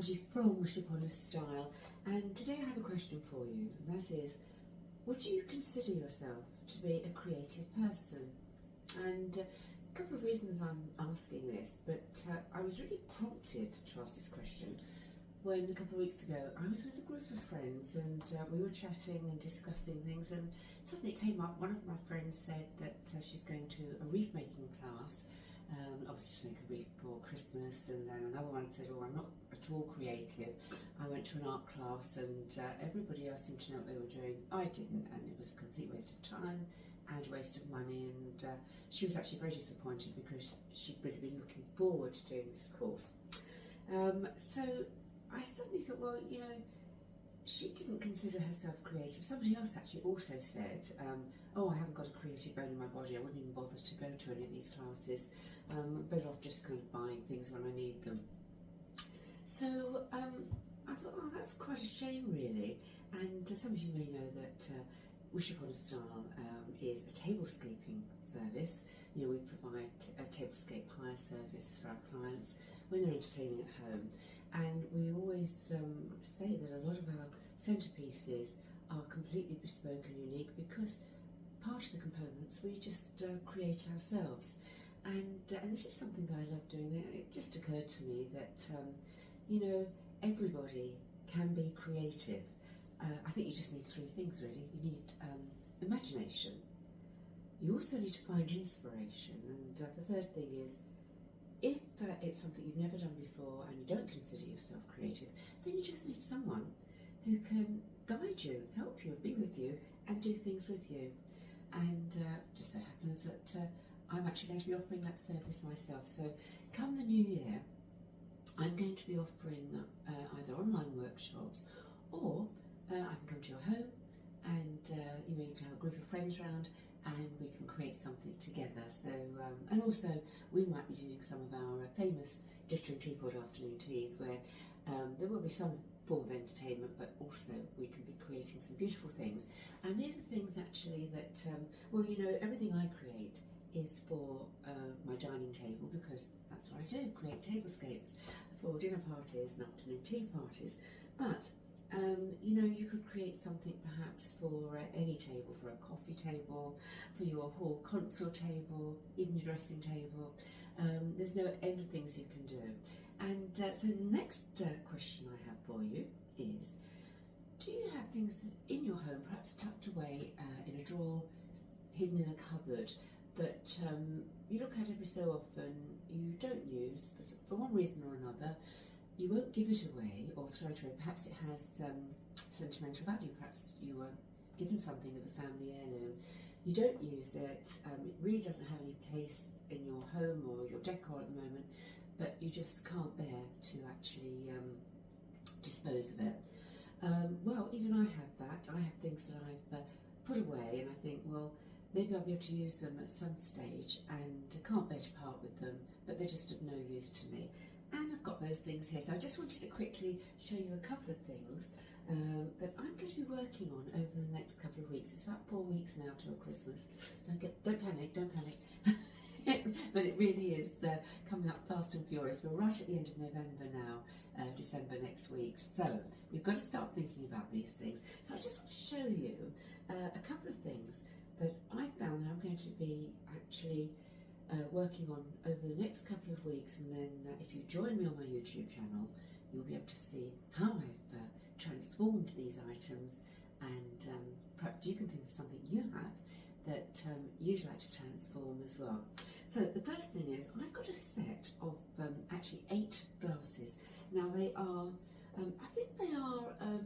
Angie from Wish Upon a Style, and today I have a question for you, and that is, would you consider yourself to be a creative person? And a couple of reasons I'm asking this, but I was really prompted to ask this question when a couple of weeks ago I was with a group of friends, and we were chatting and discussing things, and suddenly it came up. One of my friends said that she's going to a wreath making class, obviously to make a wreath for Christmas, and then another one said, oh, I'm not at all creative. I went to an art class, and everybody else seemed to know what they were doing. I didn't, and it was a complete waste of time and a waste of money, and she was actually very disappointed because she'd really been looking forward to doing this course. So I suddenly thought, well, you know, she didn't consider herself creative. Somebody else actually also said, oh, I haven't got a creative bone in my body, I wouldn't even bother to go to any of these classes. I'm better off just kind of buying things when I need them. So I thought, oh, that's quite a shame really. And some of you may know that Wish Upon a Style is a tablescaping service. You know, we provide a tablescape hire service for our clients when they're entertaining at home. And we always say that a lot of our centerpieces are completely bespoke and unique because part of the components we just create ourselves. And this is something that I love doing. It just occurred to me that, you know, everybody can be creative. I think you just need three things really. You need imagination. You also need to find inspiration. And the third thing is, if it's something you've never done before and you don't consider yourself creative, then you just need someone who can guide you, help you, be with you, and do things with you. And just so happens that I'm actually going to be offering that service myself. So come the new year, I'm going to be offering either online workshops, or I can come to your home, and you know, you can have a group of friends round and we can create something together. So and also we might be doing some of our famous glittering teapot afternoon teas, where there will be some form of entertainment, but also we can be creating some beautiful things. And these are things actually that well, you know, everything I create is for my dining table, because that's what I do, create tablescapes for dinner parties and afternoon tea parties. But you know, you could create something perhaps for any table, for a coffee table, for your hall console table, even your dressing table. There's no end of things you can do. And so the next question I have for you is, do you have things in your home, perhaps tucked away in a drawer, hidden in a cupboard, that you look at every so often, you don't use, but for one reason or another, you won't give it away or throw it away? Perhaps it has sentimental value, perhaps you were given something as a family heirloom. You don't use it, it really doesn't have any place in your home or your decor at the moment, but you just can't bear to actually dispose of it. Well, even I have that. I have things that I've put away, and I think, well, maybe I'll be able to use them at some stage, and I can't bear to part with them, but they're just of no use to me. And I've got those things here, so I just wanted to quickly show you a couple of things that I'm going to be working on over the next couple of weeks. It's about 4 weeks now till Christmas. Don't panic, don't panic. But it really is coming up fast and furious. We're right at the end of November now, December next week. So we've got to start thinking about these things. So I just want to show you a couple of things that I found that I'm going to be actually working on over the next couple of weeks, and then if you join me on my YouTube channel, you'll be able to see how I've transformed these items, and perhaps you can think of something you have that you'd like to transform as well. So the first thing is, I've got a set of actually 8 glasses. Now they are, I think they are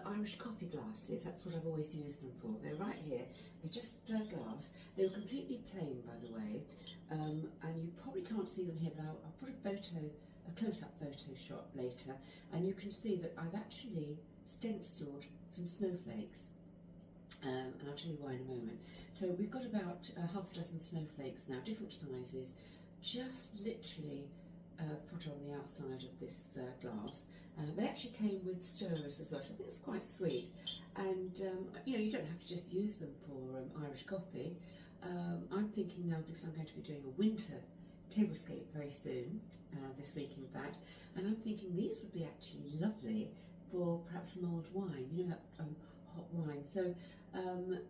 Irish coffee glasses. That's what I've always used them for. They're right here. They're just glass. They were completely plain, by the way, and you probably can't see them here, but I'll put a close-up photo shot later, and you can see that I've actually stenciled some snowflakes, and I'll tell you why in a moment. So we've got about half a dozen snowflakes now, different sizes, just literally put on the outside of this glass. They actually came with stirrers as well, so I think it's quite sweet. And you know, you don't have to just use them for Irish coffee. I'm thinking now, because I'm going to be doing a winter Tablescape very soon, this week in fact, and I'm thinking these would be actually lovely for perhaps mulled wine, you know, that hot wine. So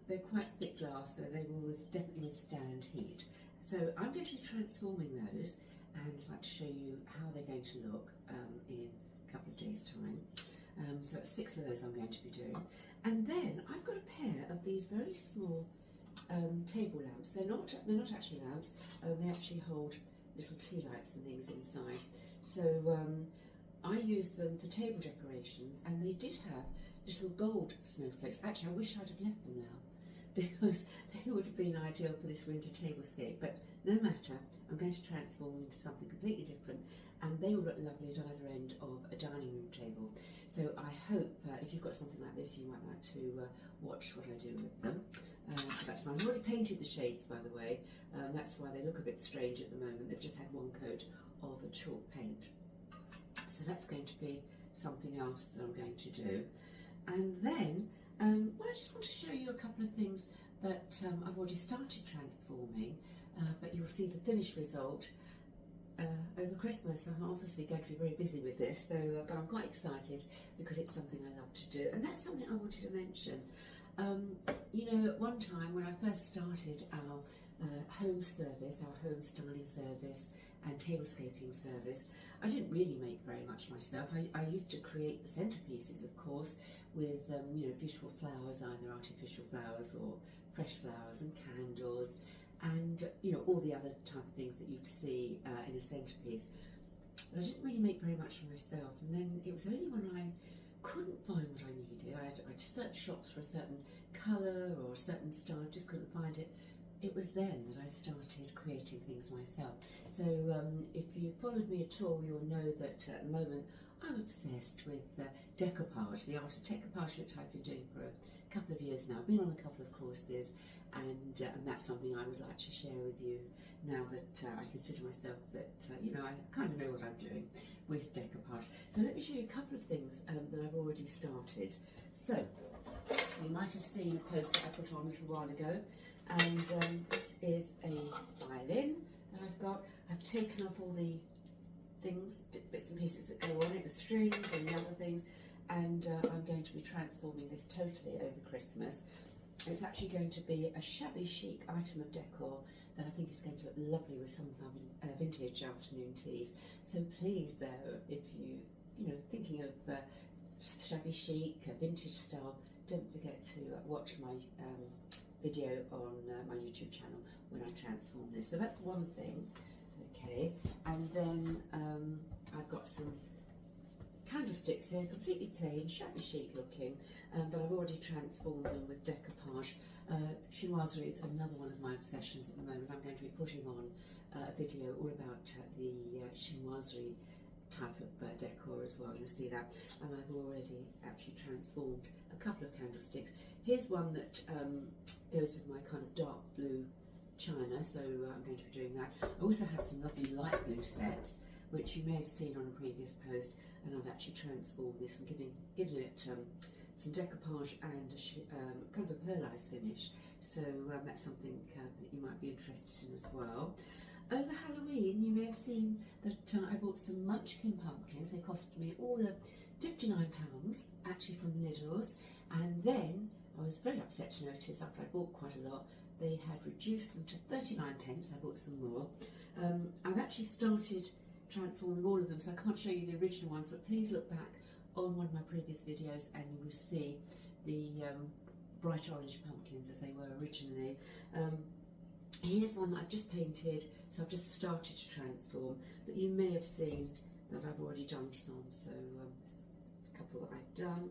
they're quite thick glass, so they will definitely withstand heat. So I'm going to be transforming those, and I'd like to show you how they're going to look in a couple of days' time. So it's 6 of those I'm going to be doing. And then I've got a pair of these very small table lamps. They're not actually lamps. They actually hold little tea lights and things inside. So I use them for table decorations, and they did have little gold snowflakes. Actually, I wish I'd have left them now, because they would have been ideal for this winter tablescape. But no matter, I'm going to transform them into something completely different, and they will look lovely at either end of a dining room table. So I hope if you've got something like this, you might like to watch what I do with them. So that's fine. I've already painted the shades, by the way. That's why they look a bit strange at the moment. They've just had one coat of a chalk paint. So that's going to be something else that I'm going to do. And then, well, I just want to show you a couple of things that I've already started transforming, but you'll see the finished result over Christmas. I'm obviously going to be very busy with this, so but I'm quite excited because it's something I love to do, and that's something I wanted to mention. You know, at one time when I first started our home service, our home styling service and tablescaping service, I didn't really make very much myself. I used to create the centerpieces, of course, with you know, beautiful flowers, either artificial flowers or fresh flowers, and candles, and you know, all the other type of things that you'd see in a centerpiece. But I didn't really make very much for myself, and then it was only when I couldn't find what I needed, I'd search shops for a certain colour or a certain style, just couldn't find it. It was then that I started creating things myself. So if you followed me at all, you'll know that at the moment I'm obsessed with decoupage, the art of decoupage, which I've been doing for a couple of years now. I've been on a couple of courses, and that's something I would like to share with you now that I consider myself that, you know, I kind of know what I'm doing with decoupage. So let me show you a couple of things that I've already started. So you might have seen a post that I put on a little while ago, and this is a violin that I've got. I've taken off all the things, bits and pieces that go on it, the strings and the other things, and I'm going to be transforming this totally over Christmas. It's actually going to be a shabby chic item of decor that I think is going to look lovely with some of our vintage afternoon teas. So please, if you know, thinking of shabby chic, vintage style, don't forget to watch my video on my YouTube channel when I transform this. So that's one thing. Okay, and then I've got some candlesticks here, completely plain, shabby chic looking, but I've already transformed them with decoupage. Chinoiserie is another one of my obsessions at the moment. I'm going to be putting on a video all about the chinoiserie type of decor as well. You'll see that, and I've already actually transformed a couple of candlesticks. Here's one that goes with my kind of dark blue china, so I'm going to be doing that. I also have some lovely light blue sets, which you may have seen on a previous post, and I've actually transformed this and given it some decoupage and kind of a pearlized finish. So that's something that you might be interested in as well. Over Halloween, you may have seen that I bought some Munchkin pumpkins. They cost me all of £59, actually from Lidl's, and then I was very upset to notice after I bought quite a lot, they had reduced them to 39p. I bought some more. I've actually started transforming all of them, so I can't show you the original ones, but please look back on one of my previous videos and you will see the bright orange pumpkins as they were originally. Here's one that I've just painted, so I've just started to transform, but you may have seen that I've already done some, so a couple that I've done.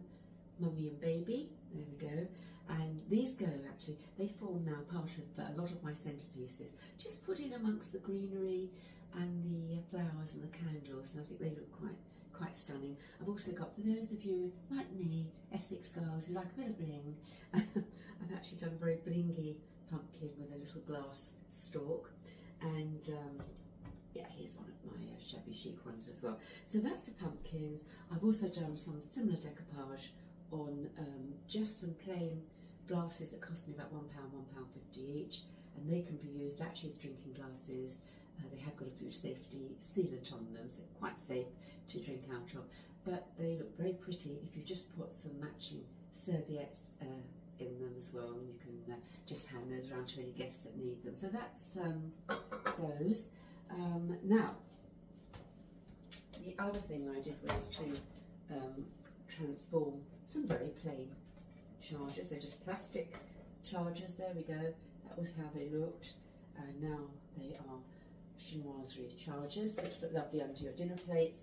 Mummy and Baby, there we go. And these go, actually, they form now part of a lot of my centerpieces, just put in amongst the greenery and the flowers and the candles, and I think they look quite stunning. I've also got, for those of you like me, Essex girls who like a bit of bling, I've actually done a very blingy pumpkin with a little glass stalk, and yeah, here's one of my shabby chic ones as well. So that's the pumpkins. I've also done some similar decoupage on just some plain glasses that cost me about £1, £1.50 each, and they can be used actually as drinking glasses, They have got a food safety sealant on them, so quite safe to drink out of. But they look very pretty if you just put some matching serviettes in them as well, and you can just hand those around to any guests that need them. So that's those. Now, the other thing I did was to transform some very plain chargers. They're just plastic chargers. There we go. That was how they looked, and now they are chinoiserie chargers, which look lovely under your dinner plates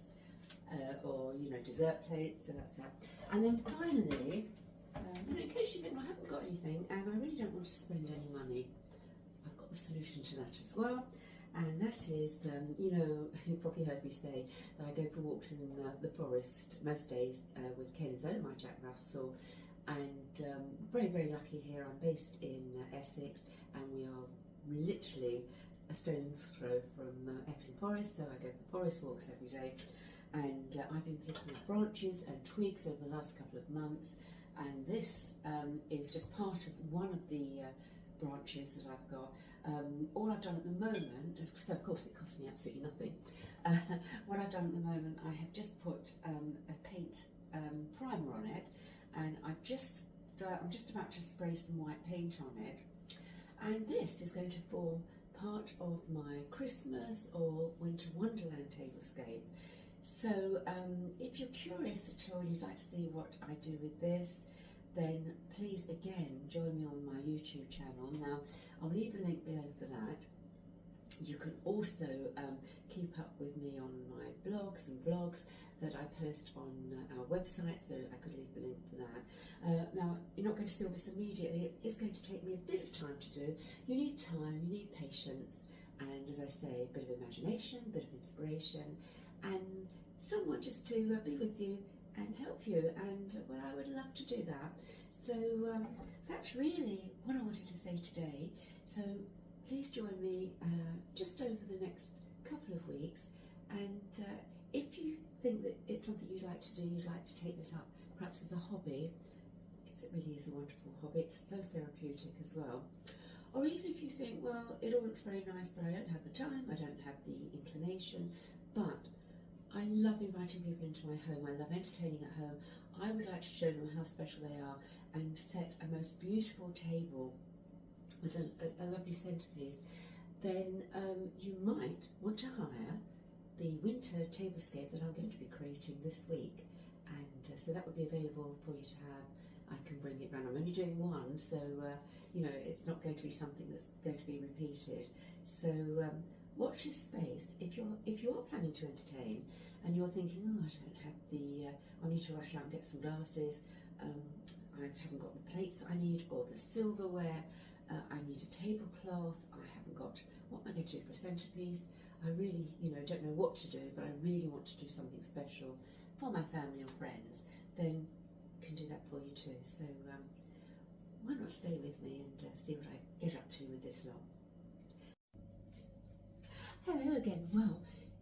or dessert plates. So that's that. And then finally, in case you think, well, I haven't got anything and I really don't want to spend any money, I've got the solution to that as well. And that is, you've probably heard me say that I go for walks in the forest most days with Kenzo, my Jack Russell, and very, very lucky here. I'm based in Essex, and we are literally a stone's throw from Epping Forest, so I go for forest walks every day. And I've been picking up branches and twigs over the last couple of months, and this is just part of one of the branches that I've got. All I've done at the moment, so of course it cost me absolutely nothing, what I've done at the moment, I have just put a paint primer on it, and I'm just about to spray some white paint on it, and this is going to form part of my Christmas or Winter Wonderland Tablescape. So if you're curious at all, you'd like to see what I do with this, then please again join me on my YouTube channel. Now I'll leave a link below for that. You can also keep up with me on my blogs and vlogs that I post on our website, so I could leave a link for that. Now, you're not going to see all this immediately. It's going to take me a bit of time to do. You need time, you need patience, and as I say, a bit of imagination, a bit of inspiration, and someone just to be with you and help you, and well, I would love to do that. So that's really what I wanted to say today. So please join me just over the next couple of weeks, and if you think that it's something you'd like to do, you'd like to take this up perhaps as a hobby, it really is a wonderful hobby, it's so therapeutic as well. Or even if you think, well, it all looks very nice, but I don't have the time, I don't have the inclination, but I love inviting people into my home, I love entertaining at home. I would like to show them how special they are and set a most beautiful table with a lovely centrepiece. Then you might want to hire the winter tablescape that I'm going to be creating this week, and so that would be available for you to have. I can bring it round. I'm only doing one, so it's not going to be something that's going to be repeated. So watch this space. If you are planning to entertain and you're thinking, oh, I don't have the, I need to rush out and get some glasses, I haven't got the plates that I need or the silverware, I need a tablecloth, I haven't got, what am I going to do for a centrepiece? I really, don't know what to do, but I really want to do something special for my family and friends, then I can do that for you too. So why not stay with me and see what I get up to with this lot. Hello again. Well,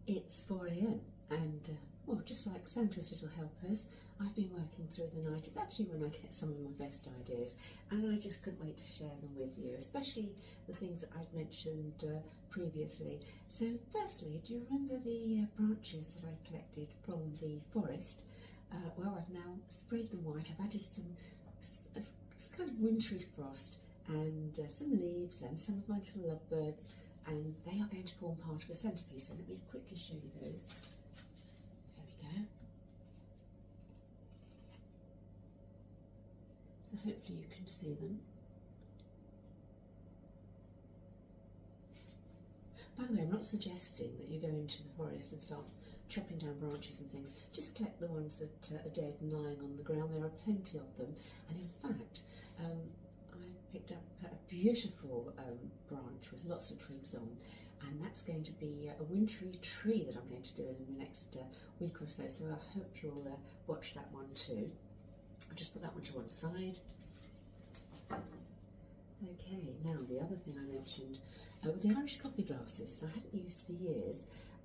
it's 4 AM and well, just like Santa's little helpers, I've been working through the night. It's actually when I get some of my best ideas, and I just couldn't wait to share them with you, especially the things that I'd mentioned previously. So firstly, do you remember the branches that I collected from the forest? Well, I've now sprayed them white. I've added some kind of wintry frost and some leaves and some of my little lovebirds, and they are going to form part of a centrepiece. So let me quickly show you those. There we go. So hopefully you can see them. By the way, I'm not suggesting that you go into the forest and start chopping down branches and things. Just collect the ones that are dead and lying on the ground. There are plenty of them, and in fact I picked up a beautiful branch with lots of twigs on, and that's going to be a wintry tree that I'm going to do in the next week or so, so I hope you'll watch that one too. I'll just put that one to one side. Okay, now the other thing I mentioned were the Irish coffee glasses. I hadn't used for years,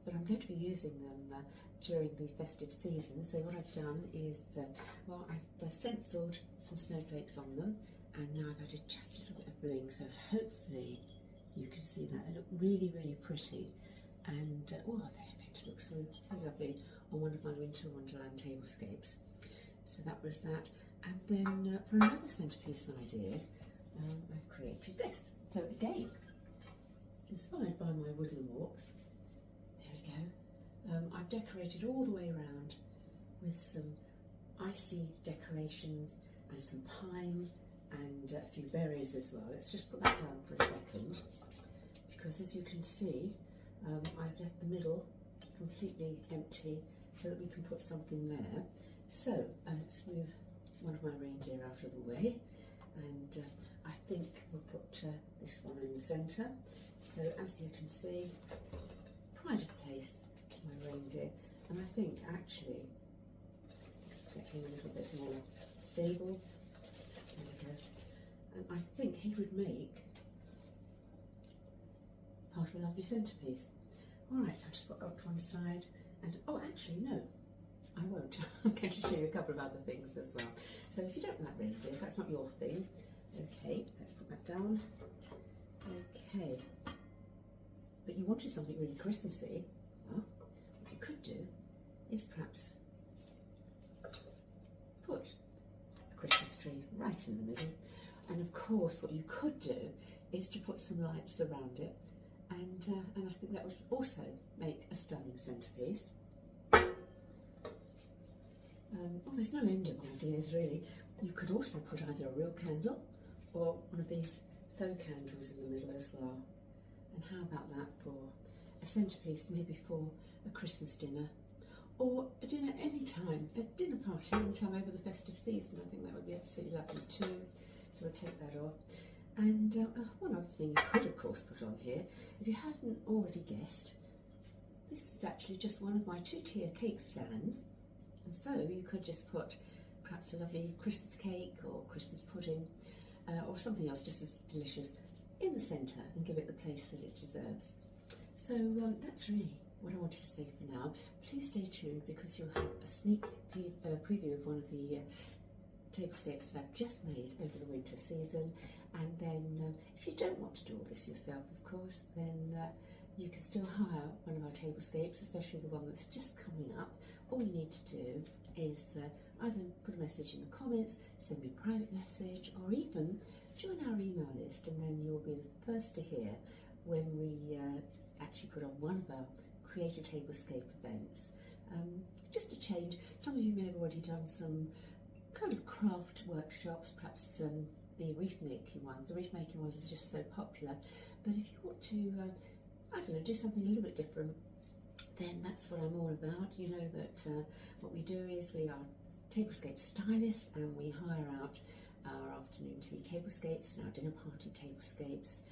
but I'm going to be using them during the festive season. So what I've done is, well, I've stenciled some snowflakes on them, and now I've added just a little bit of bling, so hopefully you can see that. They look really, really pretty. and oh, they're going to look so lovely on one of my Winter Wonderland Tablescapes. So that was that. And then for another centrepiece idea, I've created this. So again, inspired by my woodland walks, there we go. I've decorated all the way around with some icy decorations and some pine and a few berries as well. Let's just put that down for a second, because as you can see, I've left the middle completely empty so that we can put something there. So let's move one of my reindeer out of the way, and I think we'll put this one in the centre. So as you can see, pride of place, my reindeer, and I think actually let's get him a little bit more stable. There we go. And I think he would make part of a lovely centrepiece. Alright, so I'll just put that to one side, and oh actually no, I won't. I'm going to show you a couple of other things as well. So if you don't like reindeer, if that's not your thing, okay, let's put that down. Okay, but you wanted something really Christmassy, well, what you could do is perhaps put a Christmas tree right in the middle, and of course what you could do is to put some lights around it, and I think that would also make a stunning centrepiece. Well, there's no end of ideas really. You could also put either a real candle or one of these faux candles in the middle as well. And how about that for a centrepiece, maybe for a Christmas dinner, or a dinner any time, a dinner party any time over the festive season. I think that would be absolutely lovely too. So we'll take that off. And one other thing you could of course put on here, if you hadn't already guessed, this is actually just one of my 2-tier cake stands. And so you could just put perhaps a lovely Christmas cake or Christmas pudding or something else just as delicious in the centre and give it the place that it deserves. So that's really what I wanted to say for now. Please stay tuned, because you'll have a sneak preview of one of the tablescapes that I've just made over the winter season. And then if you don't want to do all this yourself, of course, then you can still hire one of our tablescapes, especially the one that's just coming up. All you need to do is either put a message in the comments, send me a private message, or even join our email list, and then you'll be the first to hear when we actually put on one of our Create a Tablescape events. Just a change. Some of you may have already done some kind of craft workshops, perhaps the wreath making ones. The wreath making ones are just so popular, but if you want to I don't know, do something a little bit different, then that's what I'm all about. You know that what we do is we are tablescape stylists, and we hire out our afternoon tea tablescapes and our dinner party tablescapes.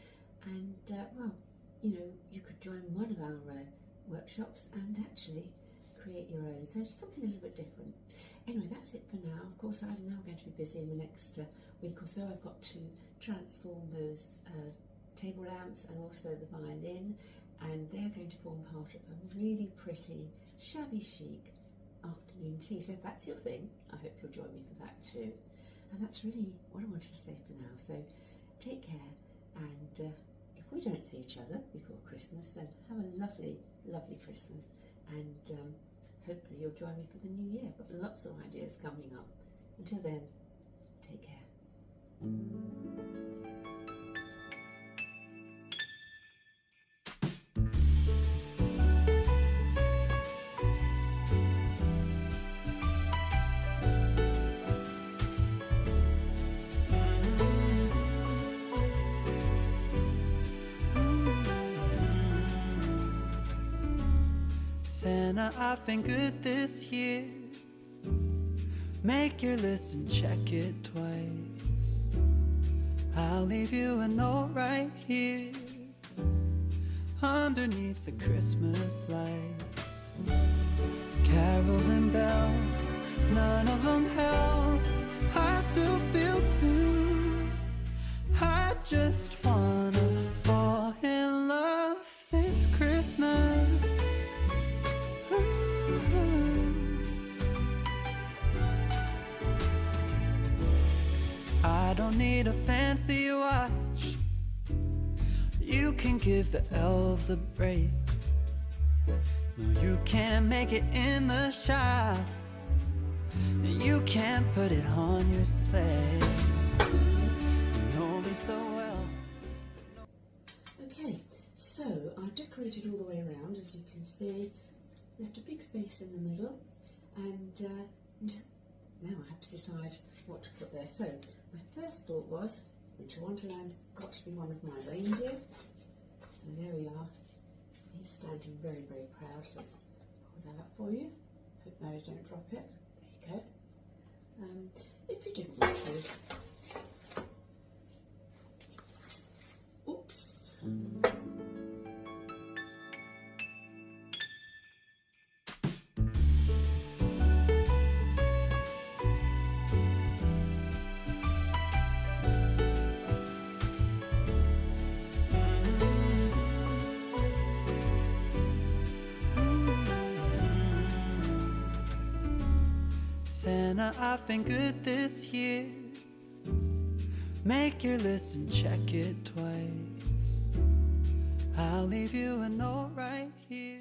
And well, you know, you could join one of our workshops and actually create your own. So just something a little bit different. Anyway, that's it for now. Of course, I'm now going to be busy in the next week or so. I've got to transform those table lamps and also the violin, and they're going to form part of a really pretty shabby chic afternoon tea. So if that's your thing, I hope you'll join me for that too. And that's really what I wanted to say for now. So take care, and if we don't see each other before Christmas, then have a lovely, lovely Christmas, and hopefully you'll join me for the new year. I've got lots of ideas coming up. Until then, take care. Santa, I've been good this year. Make your list and check it twice. I'll leave you a note right here underneath the Christmas lights. Carols and bells, none of them help. I still feel blue. I just wanna fall in love this Christmas. I don't need a fancy watch. You can give the elves a break. No, you can't make it in the shop. You can't put it on your sleigh. You know me so well. Okay, so I've decorated all the way around, as you can see. Left a big space in the middle, and now I have to decide what to put there. So my first thought was Winter Wonderland has got to be one of my reindeer. So there we are. He's standing very, very proud. Let's pull that up for you. Hope Mary don't drop it. There you go. If you didn't want to. Oops. Santa, I've been good this year. Make your list and check it twice. I'll leave you a note right here.